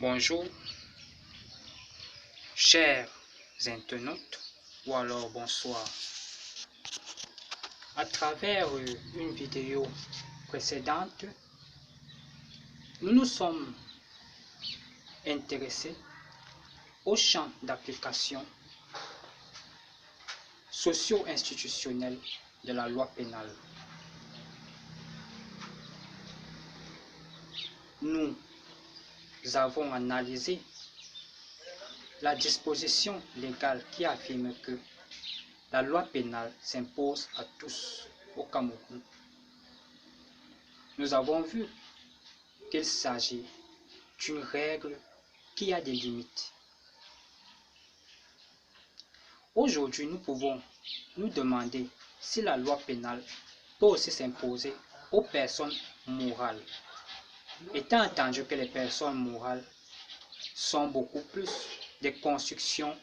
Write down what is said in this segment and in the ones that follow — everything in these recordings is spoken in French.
Bonjour, chers internautes, ou alors bonsoir. À travers une vidéo précédente, nous nous sommes intéressés au champ d'application socio-institutionnel de la loi pénale. Nous avons analysé la disposition légale qui affirme que la loi pénale s'impose à tous au Cameroun. Nous avons vu qu'il s'agit d'une règle qui a des limites. Aujourd'hui, nous pouvons nous demander si la loi pénale peut aussi s'imposer aux personnes morales, étant entendu que les personnes morales sont beaucoup plus des constructions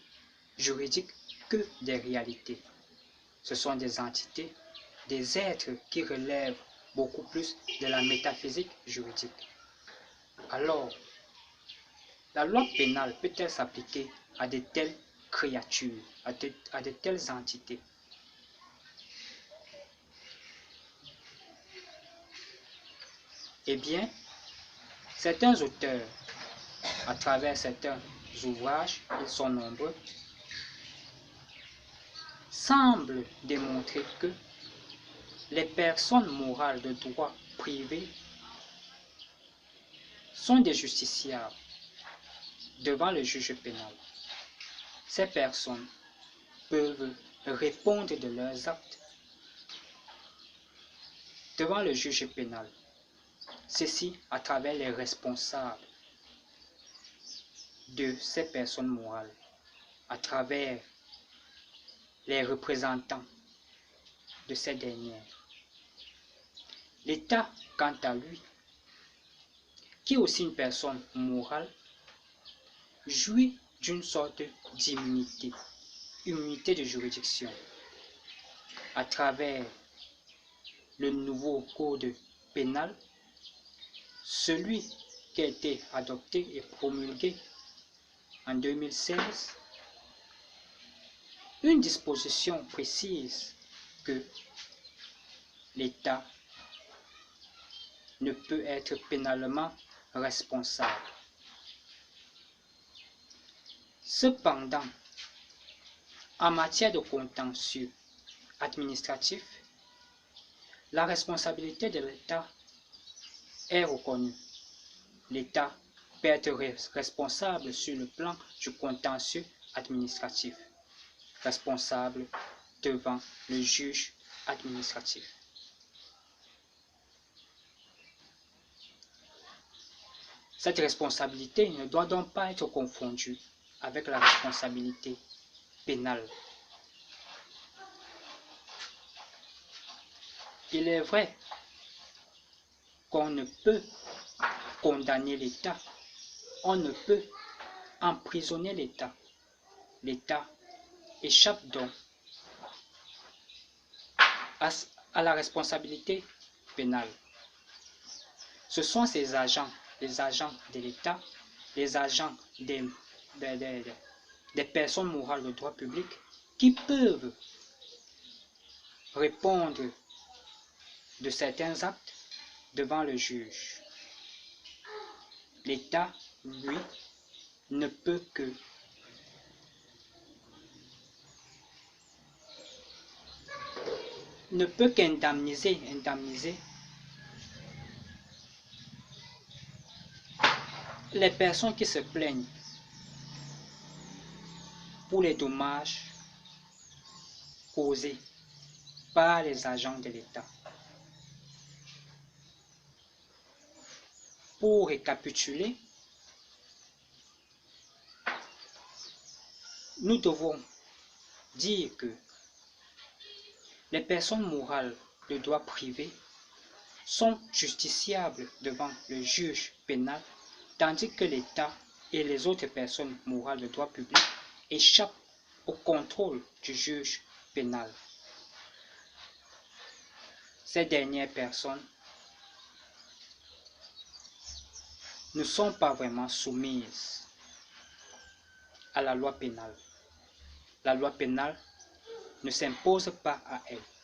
juridiques que des réalités. Ce sont des entités, des êtres qui relèvent beaucoup plus de la métaphysique juridique. Alors, la loi pénale peut-elle s'appliquer à de telles créatures, à de telles entités? Eh bien, certains auteurs, à travers certains ouvrages, ils sont nombreux, semblent démontrer que les personnes morales de droit privé sont des justiciables devant le juge pénal. Ces personnes peuvent répondre de leurs actes devant le juge pénal, ceci à travers les responsables de ces personnes morales, à travers les représentants de ces dernières. L'État, quant à lui, qui est aussi une personne morale, jouit d'une sorte d'immunité, immunité de juridiction, à travers le nouveau code pénal, celui qui a été adopté et promulgué en 2016, une disposition précise que l'État ne peut être pénalement responsable. Cependant, en matière de contentieux administratif, la responsabilité de l'État est reconnue. L'État peut être responsable sur le plan du contentieux administratif, responsable devant le juge administratif. Cette responsabilité ne doit donc pas être confondue avec la responsabilité pénale. Il est vrai qu'on ne peut condamner l'État, on ne peut emprisonner l'État. L'État échappe donc à la responsabilité pénale. Ce sont ces agents, les agents de l'État, les agents des personnes morales de droit public qui peuvent répondre de certains actes devant le juge. L'État, lui, ne peut qu'indemniser les personnes qui se plaignent pour les dommages causés par les agents de l'État. Pour récapituler, nous devons dire que les personnes morales de droit privé sont justiciables devant le juge pénal, tandis que l'État et les autres personnes morales de droit public échappent au contrôle du juge pénal. Ces dernières personnes ne sont pas vraiment soumises à la loi pénale. La loi pénale ne s'impose pas à elles.